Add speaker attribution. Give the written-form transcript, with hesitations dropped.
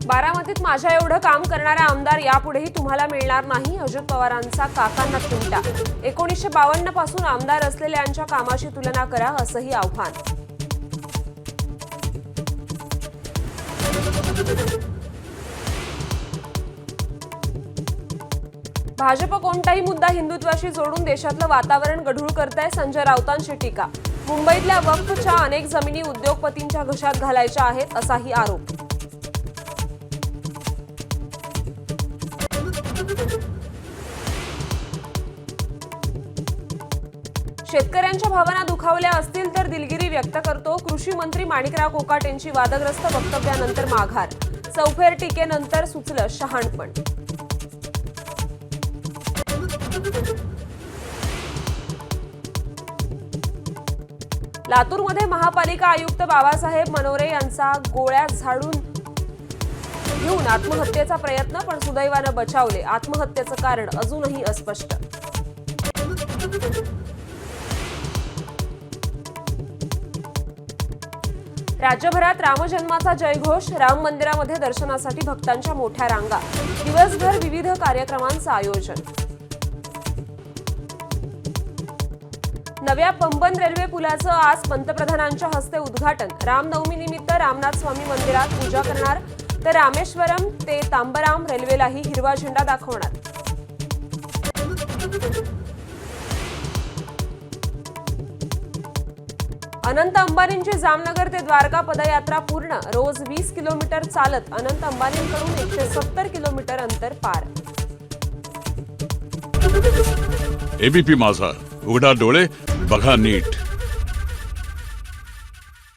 Speaker 1: बारामतीत माझ्या एवढं काम करणारा आमदार यापुढेही तुम्हाला मिळणार नाही, अजित पवारांचा काकांना चिमटा। 1952 पासून आमदार असलेल्यांच्या कामाशी तुलना करा, असंही आव्हान। भाजप कोणताही मुद्दा हिंदुत्वाशी जोडून देशातलं वातावरण गढूळ करताय, संजय राऊतांची टीका। मुंबईतल्या वक्फच्या अनेक जमिनी उद्योगपतींच्या घशात घालायच्या आहेत, असाही आरोप। शेतकऱ्यांच्या भावना दुखावल्या असतील तर दिलगिरी व्यक्त करतो, कृषी मंत्री माणिकराव कोकाटेंची वादग्रस्त वक्तव्यानंतर माघार। चौफेर टीकेनंतर सुचलं शहाणपण। लातूरमध्ये महापालिका आयुक्त बाबासाहेब मनोरे यांचा गोळ्या झाडून घेऊन आत्महत्येचा प्रयत्न, पण सुदैवानं बचावले। आत्महत्येचं कारण अजूनही अस्पष्ट। राज्यभरात रामजन्माचा जयघोष, राम मंदिरामध्ये दर्शनासाठी भक्तांच्या मोठ्या रांगा। दिवसभर विविध कार्यक्रमांचं आयोजन। नव्या पंबन रेल्वे पुलाचं आज पंतप्रधानांच्या हस्ते उद्घाटन। रामनवमीनिमित्त रामनाथ स्वामी मंदिरात पूजा करणार, तर रामेश्वरम ते तांबराम रेल्वेलाही हिरवा झेंडा दाखवणार। अनंत अंबानींची जामनगर ते द्वारका पदयात्रा पूर्ण, रोज 20 किलोमीटर चालत अनंत अंबानींकडून 170 किलोमीटर अंतर पार।
Speaker 2: एबीपी माझा, उघडा डोळे बघा नीट।